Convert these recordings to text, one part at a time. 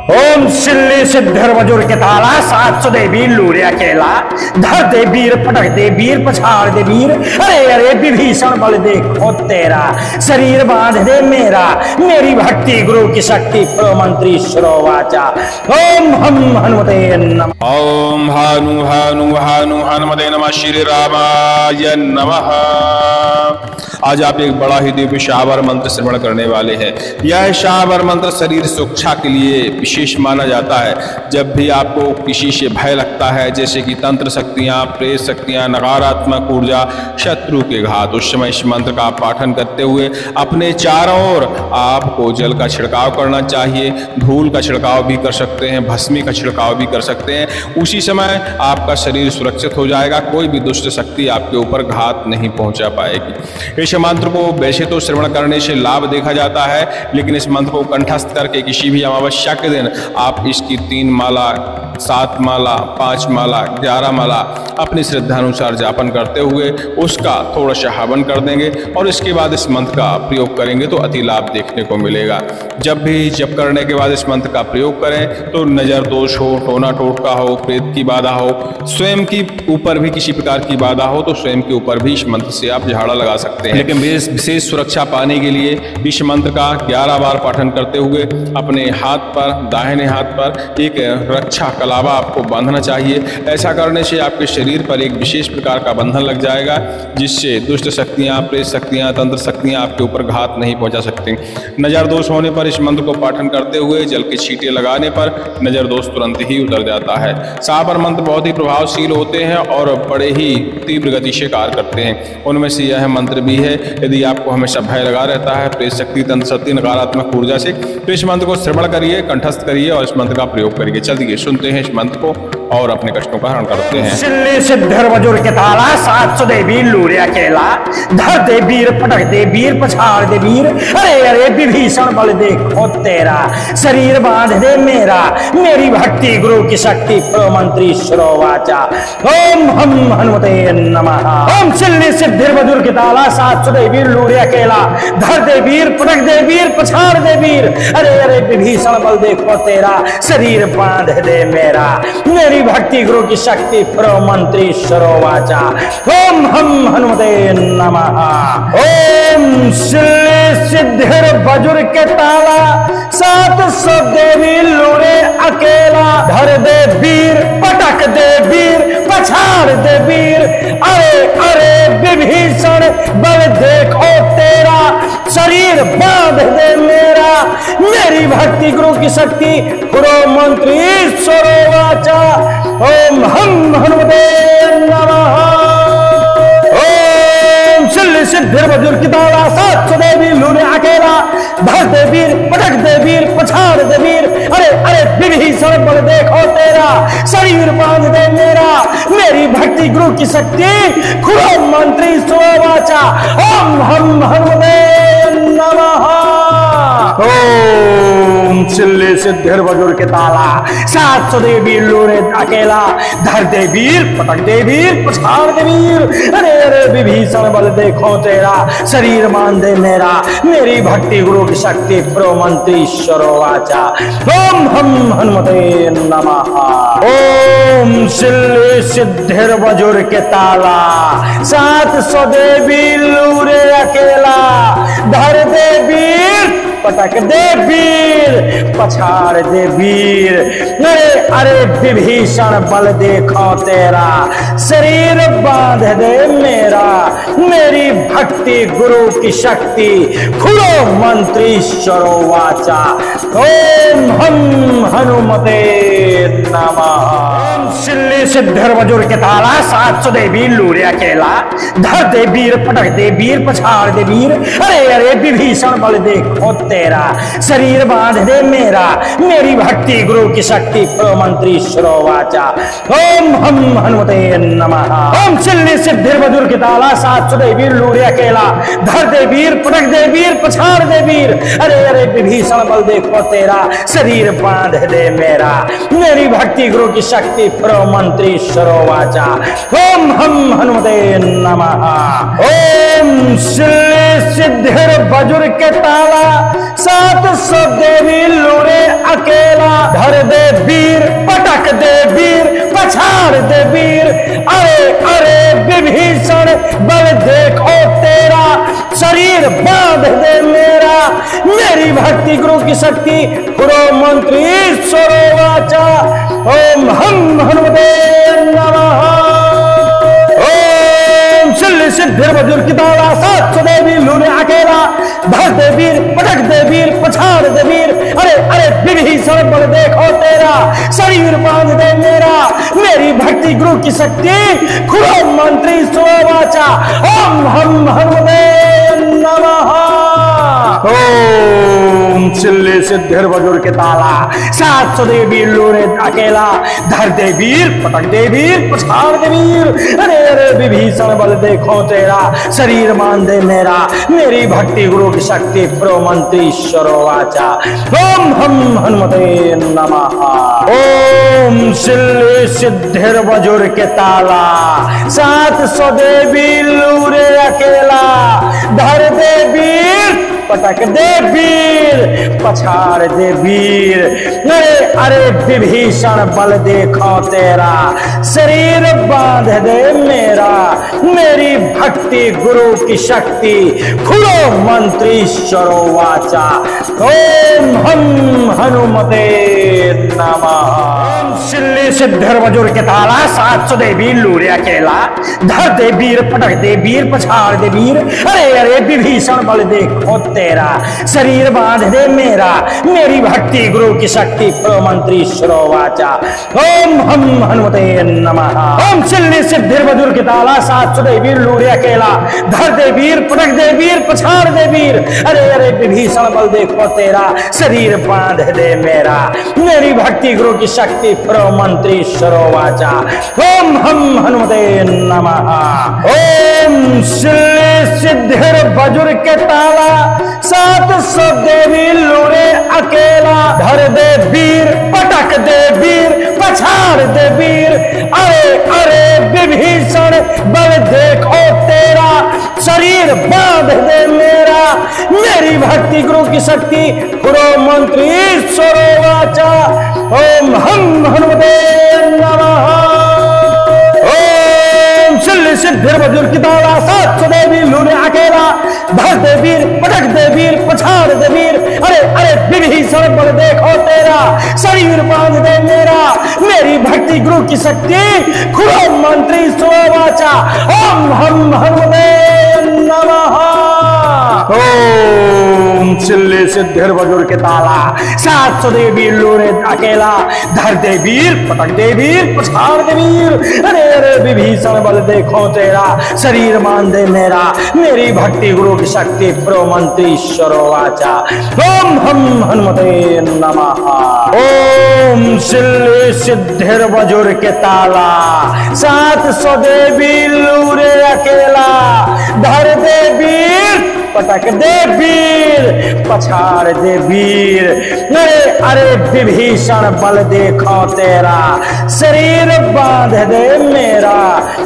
ओम सिल्ली सिद्धर वजुर के ताला सात सौ दे वीर लूरे अकेला धर दे वीर पटक दे वीर पछाड़ दे वीर अरे अरे विभीषण बल देखो तेरा शरीर बांध दे मेरा मेरी भक्ति गुरु की शक्ति प्रोमंत्री श्रोवाचा ओम हम हनुमते नमः। ओम हानु हानु हानु हनुमते नमः। श्री रामाय नमः। आज आप एक बड़ा ही दिव्य शावर मंत्र श्रवण करने वाले हैं। यह शावर मंत्र शरीर सुरक्षा के लिए विशेष माना जाता है। जब भी आपको किसी से भय लगता है, जैसे कि तंत्र शक्तियां, प्रेत शक्तियां, नकारात्मक ऊर्जा, शत्रु के घात, उस समय इस मंत्र का पाठन करते हुए अपने चारों ओर आपको जल का छिड़काव करना चाहिए। धूल का छिड़काव भी कर सकते हैं, भस्मी का छिड़काव भी कर सकते हैं। उसी समय आपका शरीर सुरक्षित हो जाएगा, कोई भी दुष्ट शक्ति आपके ऊपर घात नहीं पहुंचा पाएगी। इस मंत्र को वैसे तो श्रवण करने से लाभ देखा जाता है, लेकिन इस मंत्र को कंठस्थ करके किसी भी अमावस्या के दिन आप इसकी 3 माला, 7 माला, 5 माला, 11 माला अपनी श्रद्धा अनुसार जापन करते हुए उसका थोड़ा सा हवन कर देंगे और इसके बाद इस मंत्र का प्रयोग करेंगे तो अति लाभ देखने को मिलेगा। जब भी जप करने के बाद इस मंत्र का प्रयोग करें तो नजर दोष हो, टोना टोटका हो, प्रेत की बाधा हो, स्वयं की ऊपर भी किसी प्रकार की बाधा हो तो स्वयं के ऊपर भी इस मंत्र से आप झाड़ा लगा सकते हैं। लेकिन विशेष सुरक्षा पाने के लिए इस मंत्र का 11 बार पाठन करते हुए अपने हाथ पर, दाहिने हाथ पर एक रक्षा कलावा आपको बांधना चाहिए। ऐसा करने से आपके शरीर पर एक विशेष प्रकार का बंधन लग जाएगा, जिससे दुष्ट शक्तियां, प्रेत शक्तियां, तंत्र शक्तियां आपके ऊपर घात नहीं पहुंचा सकती। नजर दोष होने पर इस मंत्र को पाठन करते हुए जल के छींटे लगाने पर नजर दोष तुरंत ही उतर जाता है। शावर मंत्र बहुत ही प्रभावशील होते हैं और बड़े ही तीव्र गति से कार्य करते हैं। उनमें से यह मंत्र भी है। यदि आपको हमेशा भय लगा रहता है प्रेत शक्ति, तंत्र शक्ति, नकारात्मक ऊर्जा से, तो इस मंत्र को श्रवण करिए, कंठस्थ करिए और इस मंत्र का प्रयोग करिए। चलिए सुनते हैं इस मंत्र को और अपने कष्टों का हरण करते हैं। सिल्ली सिद्धर वजुर के ताला 700 दे वीर लूरे अकेला धर दे वीर पटक दे वीर पछाड़ दे वीर अरे अरे विभीषण बल देखो तेरा शरीर बांध दे मेरा मेरी भक्ति गुरु की शक्ति प्रोमंत्री श्रोवाचा ओम हम हनुमते नमः। ओम सिल्ली सिद्धर वजुर के ताला 700 दे वीर लूरे अकेला धर दे वीर पटक दे वीर पछाड़ दे वीर अरे अरे विभीषण बल देखो तेरा शरीर बांध दे मेरा मेरी भक्ति गुरु की शक्ति प्रोमंत्री श्रोवाचा ओम हम हनुमते नमः। ओम सिल्ली सिद्धर वजुर के ताला 700 देवी लूरे अकेला धर दे वीर पटक दे वीर पछाड़ दे वीर अरे अरे विभीषण बल देखो तेरा शरीर बांध दे मेरा मेरी भक्ति गुरु की शक्ति प्रोमंत्री श्रोवाचा ओम हम हनुमते नमः। ओम सिल्ली सिद्धर वजुर की ताला 700 देवी लूरे अकेला धर दे वीर पटक दे वीर पछाड़ दे वीर अरे अरे विभीषण बल देखो तेरा शरीर बांध दे मेरा मेरी भक्ति गुरु की शक्ति प्रोमंत्री श्रोवाचा ओम हम हनुमते नमः। ओम सिल्ली सिद्धर वजुर के ताला 700 दे वीर लूरे अकेला धर दे वीर पटक दे वीर पछाड़ दे वीर अरे अरे विभीषण बल देखो तेरा शरीर बांध दे मेरा मेरी भक्ति गुरु की शक्ति प्रोमंत्री श्रोवाचा ओम हम हनुमते नमः। ओम सिल्ली सिद्धर वजुर के ताला 700 दे वीर लूरे अकेला धर दे वीर पटक दे वीर पछाड़ दे वीर अरे अरे विभीषण बल देखो तेरा शरीर बांध दे मेरा मेरी भक्ति गुरु की शक्ति खुलो मंत्री श्रोवाचा ओम हम हनुमते नमः। ओम सिल्ली सिद्धर वजुर के ताला 700 दे वीर लूरे अकेला धर दे वीर पटक दे वीर पछाड़ दे वीर अरे अरे विभीषण बल देखो तेरा शरीर बांध दे मेरा मेरी भक्ति गुरु की शक्ति प्रोमंत्री श्रोवाचा ओम हम हनुमते नमः। ओम सिल्ली सिद्धर वजुर के ताला 700 दे वीर लूरे अकेला धर दे वीर पटक दे वीर पछाड़ दे वीर अरे अरे विभीषण बल देखो तेरा शरीर बांध दे मेरा मेरी भक्ति गुरु की शक्ति प्रोमंत्री श्रोवाचा ओम हम हनुमते नमः। ओम सिल्ली सिद्धर वजुर के ताला 700 देवी लूरे अकेला धर दे वीर, पटक दे वीर, पछाड़ दे वीर। अरे अरे विभीषण बल देखो तेरा, शरीर बांध दे मेरा। मेरी भक्ति गुरु की शक्ति पुरो मंत्री ईश्वरो वाचा। ओम हम हनुमते नमः। ओम सिल्ली सिद्धिर वज्र की ताला, सात देवी लूने अकेला, धर दे वीर, पटक दे वीर, पछाड़ दे वीर। अरे अरे विभीषण बल देखो तेरा, शरीर बांध दे मेरा। मेरी भक्ति गुरु की शक्ति खुरो मंत्री सोवाचा। ओम हम हनुमते नमः। ओम सिल्ली सिद्धिर वज्र के ताला, सात देवी लूने अकेला, धर दे वीर, पटक दे वीर, पछाड़ दे वीर। अरे अरे विभीषण बल देखो तेरा, शरीर मान दे मेरा। मेरी भक्ति गुरु की शक्ति प्रो मंत्री ईश्वरो वाचा। ओम हम हनुमते नमः। ओम सिल्ली सिद्धिर वज्र के ताला, 700 देवी लूरे अकेला, धर दे वीर, पटक दे वीर, पछाड़ दे वीर। अरे अरे विभीषण बल देखो तेरा, शरीर बांध दे मेरा। मेरी भक्ति गुरु की शक्ति खुलो मंत्री ईश्वरो वाचा। ओम हम हनुमते नमः। सिल्ली सिद्धिर वज्र के ताला, 700 देवी लूरे अकेला, धर दे वीर, पटक दे वीर, पछाड़ दे वीर। अरे अरे विभीषण बल देखो तेरा, शरीर बांध दे मेरा। मेरी भक्ति गुरु की शक्ति प्रो मंत्री ईश्वरो वाचा। ओम हम हनुमते नमः। ओम सिल्ली सिद्धिर वज्र की ताला, 700 देवी लूरे अकेला, धर दे वीर, पटक दे वीर, पछाड़ दे वीर। अरे अरे विभीषण बल देखो तेरा, शरीर बांध दे मेरा। मेरी भक्ति गुरु की शक्ति प्रो मंत्री ईश्वरो वाचा। ओम हम हनुमते नमः। ओम सिल्ली सिद्धिर वज्र के ताला, 700 देवी लूरे अकेला, धर दे वीर, पटक दे वीर, पछाड़ दे वीर। अरे अरे विभीषण बल देखो तेरा, शरीर बांध दे मेरा। मेरी भक्ति गुरु की शक्ति पुरो मंत्री ईश्वरो वाचा। ओम हम हनुमते नमः। ओम सिल्ली सिद्धिर वज्र की ताला, 700 देवी लूने अकेला, धर दे वीर, पटक दे वीर, पछाड़ दे वीर। अरे अरे विभीषण बल देखो तेरा, शरीर बांध दे मेरा। मेरी भक्ति गुरु की शक्ति खुरो मंत्री सोवाचा। ओम हम हनुमते नमः। ओम सिल्ली सिद्धिर वज्र के ताला, 700 देवी लूने अकेला, धर दे वीर, पटक दे वीर, पछाड़ दे वीर। अरे अरे विभीषण बल देखो तेरा, शरीर मान दे मेरा। मेरी भक्ति गुरु की शक्ति प्रो मंत्री ईश्वरो वाचा। ओम हम हनुमते नमः। ओम सिल्ली सिद्धिर वज्र के ताला, 700 देवी लूरे अकेला, धर दे वीर, पटक दे वीर, पछाड़ दे वीर। अरे अरे विभीषण बल देखो तेरा, शरीर बांध दे मेरा।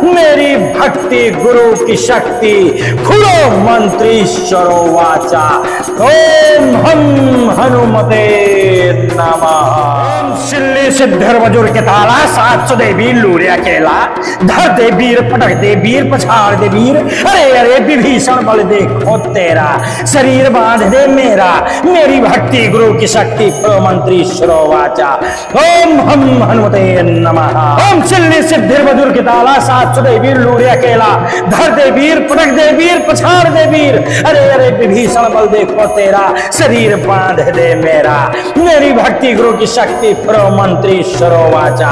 मेरी भक्ति गुरु की शक्ति खुलो मंत्री ईश्वरो वाचा। ओम हम हनुमते नमः। सिल्ली सिद्धिर वज्र के ताला, 700 देवी लूरे अकेला, धर दे वीर, पटक दे वीर, पछाड़ दे वीर। अरे अरे विभीषण बल देखो तेरा, शरीर बांध दे मेरा। मेरी भक्ति गुरु की शक्ति प्रो मंत्री ईश्वरो वाचा। ओम हम हनुमते नमः। ओम सिल्ली सिद्धिर वज्र की ताला, 700 देवी लूरे अकेला, धर दे वीर, पटक दे वीर, पछाड़ दे वीर। अरे अरे विभीषण बल देखो तेरा, शरीर बांध दे मेरा। मेरी भक्ति गुरु की शक्ति प्रो मंत्री ईश्वरो वाचा।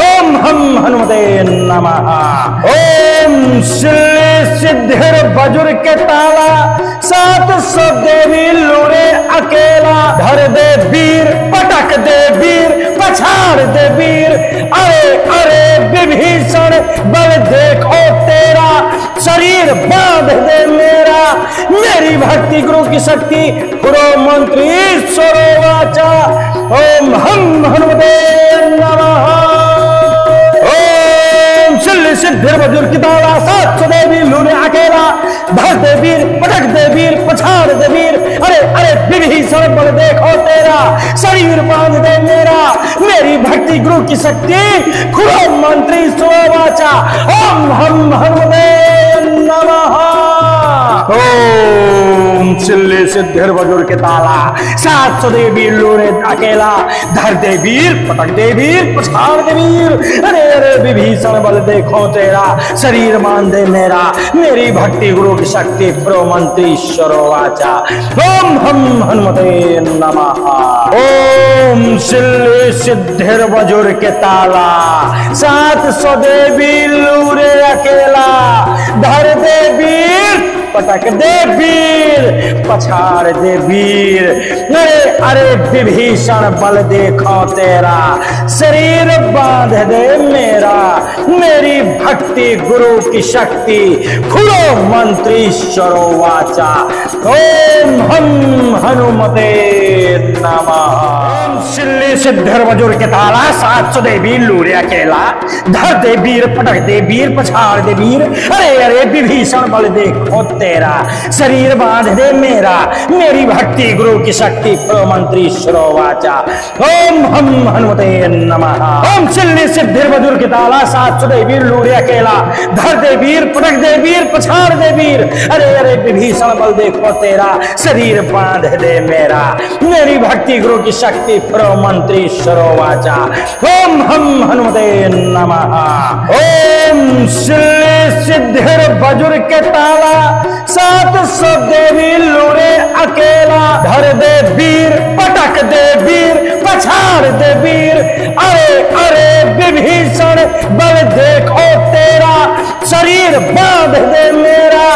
ओम हम हनुमते नमः। ओम सिल्ली सिद्धिर वज्र के ताला, 700 देवी लूरे अकेला, धर दे वीर, पटक दे वीर, पछाड़ दे वीर। अरे अरे विभीषण बल देखो तेरा, शरीर बांध दे मेरा। मेरी भक्ति गुरु की शक्ति पुरो मंत्री ईश्वरो वाचा। ओम हम हनुमते नमः। ओम सिल्ली सिद्धिर वज्र की ताला, 700 देवी लूने अकेला, धर दे वीर, पटक दे वीर, पछाड़ दे वीर। अरे अरे विभीषण बल देखो तेरा, शरीर बांध दे मेरा। भक्ति गुरु की शक्ति खुरो मंत्री सोवाचा ओम हम हनुमते नमः। ओम सिल्ले सिद्धिर वजुर के ताला 700 दे वीर लोरे अकेला धर दे वीर पटक दे वीर पछाड़ दे वीर अरे अरे विभीषण बल देखो तेरा शरीर मान दे मेरा मेरी भक्ति गुरु की शक्ति प्रो मंत्री वाचा ओम हम हनुमते नमः। ओम सिल्ले सिद्धिर वजुर के ताला 700 दे वीर लोरे अकेला धर दे वीर पटक दे वीर पछाड़ दे वीर अरे अरे विभीषण बल देखो तेरा शरीर बांध दे मेरा मेरी भक्ति गुरु की शक्ति खुलो मंत्रीश्वरो वाचा ओम हम हनुमते नमः। सिल्ली सिद्धर वजुर के ताला 700 दे वीर लूरे अकेला धर दे वीर पटक दे वीर पछाड़ दे वीर अरे अरे विभीषण बल देखो तेरा शरीर बांध दे मेरा मेरी भक्ति गुरु की शक्ति मंत्री वाचा ओम हम हनुमते नमः। ओम सिल्ली सिद्धिर वजुर के ताला 700 दे वीर लूरे अकेला धर दे वीर पटक दे वीर पछाड़ दे वीर अरे अरे विभीषण बल देखो तेरा शरीर बांध दे मेरा मेरी भक्ति गुरु की शक्ति मंत्री वाचा ओम हम हनुमते नमः। ओम सिल्ली सिद्धिर वजुर के ताला 700 देवी लूरे अकेला धर दे वीर पटक दे वीर पछाड़ दे वीर अरे अरे विभीषण बल देखो तेरा शरीर बांध दे मेरा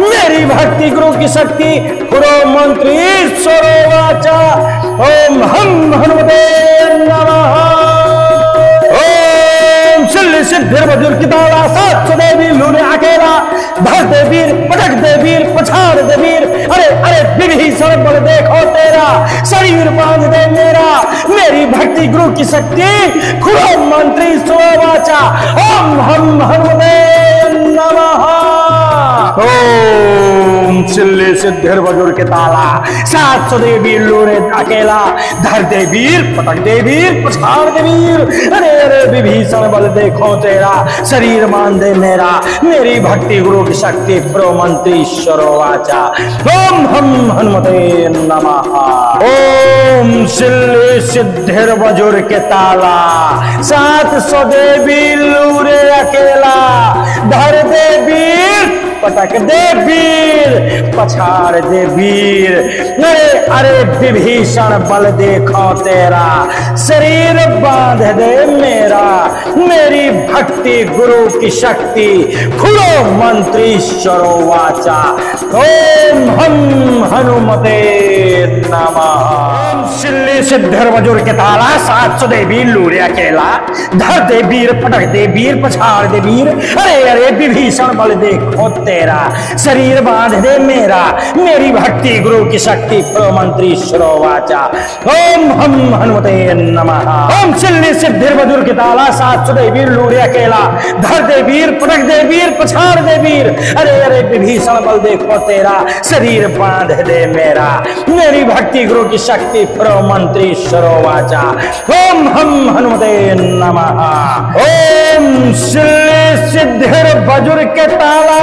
मेरी भक्ति गुरु की शक्ति गुरु मंत्री वाचा ओम हम हनुमते नमः। ओम सिल्ली सिद्धिर वजुर की ताला 700 देवी लूरे अकेला धर दे वीर पटक दे वीर पछाड़ दे वीर अरे अरे विभीषण बल देखो तेरा शरीर बांध दे मेरा मेरी भक्ति गुरु की शक्ति खुरो मंत्री वाचा ओम हम हनुमते नमः। ओम सिल्ली सिद्धिर वजुर के ताला 700 दे वीर लूरे अकेला धर दे वीर पटक दे वीर पछाड़ दे वीर अरे अरे विभीषण बल देखो तेरा शरीर मान दे मेरा मेरी भक्ति गुरु की शक्ति प्रो मंत्री वाचा ओम हम हनुमते नमः। ओम सिल्ली सिद्धिर वजुर के ताला 700 दे वीर लूरे अकेला धर दे वीर पटक दे वीर पछाड़ दे वीर अरे अरे विभीषण बल देखो तेरा शरीर बांध दे मेरा मेरी भक्ति गुरु की शक्ति खुलो मंत्री वाचा ओम हम हनुमते नमः। सिल्ली सिद्धिर वजुर के ताला 700 दे वीर लूरे अकेला धर दे वीर पटक दे वीर पछाड़ दे वीर अरे अरे विभीषण बल देखो तेरा शरीर बांध दे मेरा मेरी भक्ति गुरु की शक्ति मंत्री वाचा ओम हम हनुमते नमः। ओम सिल्ली सिद्धिर वजुर के ताला 700 दे वीर लूरे अकेला धर दे वीर पटक दे वीर पछाड़ दे वीर अरे अरे विभीषण बल देखो तेरा शरीर बांध दे मेरा मेरी भक्ति गुरु की शक्ति मंत्री वाचा ओम हम हनुमते नमः। ओम सिल्ली सिद्धिर वजुर के ताला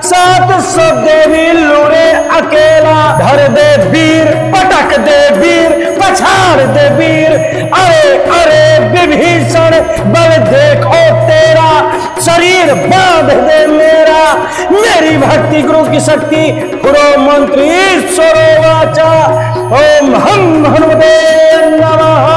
700 देवी लूरे अकेला धर दे वीर पटक दे वीर पछाड़ दे वीर अरे अरे विभीषण बल देखो तेरा शरीर बांध दे मेरा मेरी भक्ति गुरु की शक्ति गुरु मंत्री वाचा ओम हम हनुमते नमः।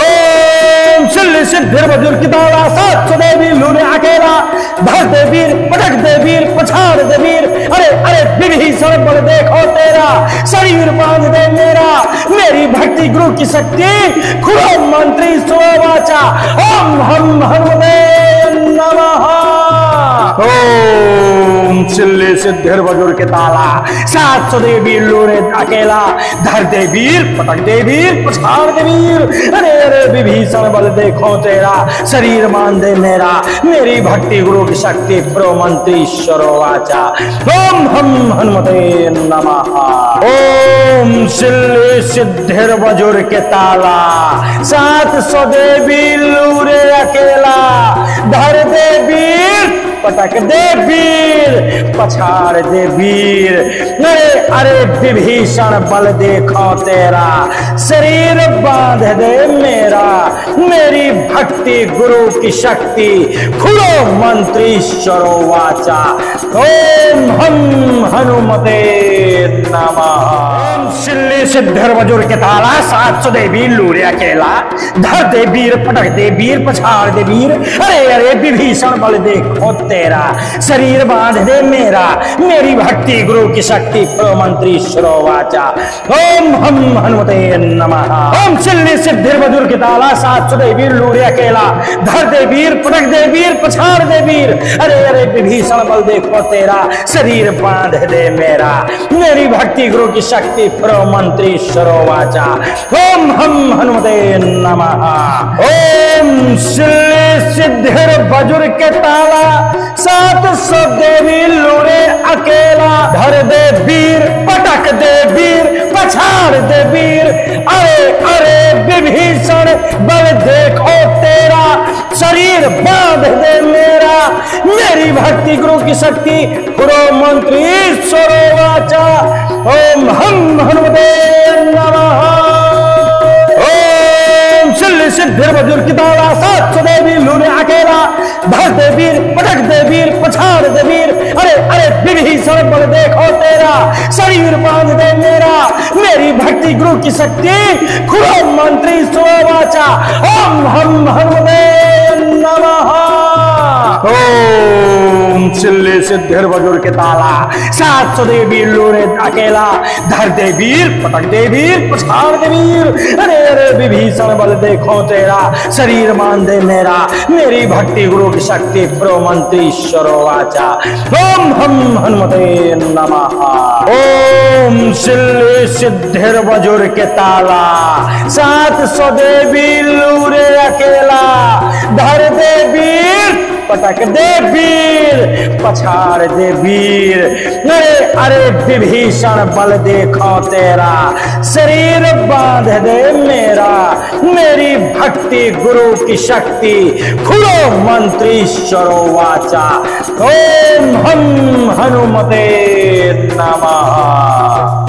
ओम सिल्ली सिद्धिर वजुर की ताला 700 देवी लूरे अकेला धर दे वीर पटक दे वीर पछाड़ दे वीर अरे अरे विभीषण बल देखो तेरा शरीर बांध दे मेरा मेरी भक्ति गुरु की शक्ति खुरो मंत्री वाचा ओम हम हनुमते नमः। ओम सिल्ली सिद्धिर वजुर के ताला 700 देवी लूरे अकेला धर दे वीर पटक दे वीर पछाड़ दे वीर अरे अरे विभीषण बल देखो तेरा, शरीर मान दे मेरा, मेरी भक्ति गुरु की शक्ति प्रोमंत्रीश्वरो वाचा। ओम हम हनुमते नमः। ओम सिल्ली सिद्धिर वजुर के ताला, 700 देवी लूरे अकेला, धर दे वीर पटक दे वीर, पछाड़ दे वीर। अरे विभीषण बल देखो तेरा, शरीर बांध दे मेरा, मेरी भक्ति गुरु की शक्ति खुलो मंत्रीश्वरो वाचा। ओम हम हनुमते नमः। सिल्ली सिद्धर वजुर के ताला, 700 देवी लूरे अकेला, धर दे वीर पटक दे वीर, पछाड़ दे वीर। अरे विभीषण बल देखो तेरा, शरीर बांध दे मेरा, मेरी भक्ति गुरु की शक्ति प्रोमंत्रीश्वरो वाचा। ओम हम हनुमते नमः। ओम सिल्ली सिद्धिर वजुर के ताला, 700 देवी लूरे अकेला, धर दे वीर पटक दे वीर, पछाड़ दे वीर। अरे विभीषण बल देखो तेरा, शरीर बांध दे मेरा, मेरी भक्ति गुरु की शक्ति प्रोमंत्रीश्वरो वाचा। ओम हम हनुमते नमः। ओम सिल्ली सिद्धिर वजुर के ताला, 700 देवी लूरे अकेला, धर दे वीर पटक दे वीर, पछाड़ दे वीर। अरे विभीषण बल देखो तेरा, शरीर बांध दे मेरा, मेरी भक्ति गुरु की शक्ति प्रोमंत्रीश्वरो वाचा। ओम हम हनुमते नमः। सिल्ली सिद्धिर वजुर की ताला, 700 देवी लूरे अकेला, धर दे वीर पटक दे वीर, पछाड़ दे वीर। अरे विभीषण बल देखो तेरा, शरीर बांध दे मेरा, मेरी भक्ति गुरु की शक्ति खुलो मंत्रीश्वरो वाचा। ओम हम हनुमते नमः। ओम सिल्ली सिद्धिर वजुर के ताला, 700 देवी लूरे अकेला, धर दे वीर पटक दे वीर, पछाड़ दे वीर। अरे विभीषण बल देखो तेरा, शरीर मान दे मेरा, मेरी भक्ति गुरु की शक्ति प्रोमंत्रीश्वरो वाचा। ओम हम हनुमते नमः। ओम सिल्ली सिद्धिर वजुर के ताला, 700 देवी लूरे अकेला, धर दे वीर पटक दे वीर, पछाड़ दे वीर। अरे विभीषण बल देखो तेरा, शरीर बांध दे मेरा, मेरी भक्ति गुरु की शक्ति खुलो मंत्रीश्वरो वाचा। ओम हम हनुमते नमः।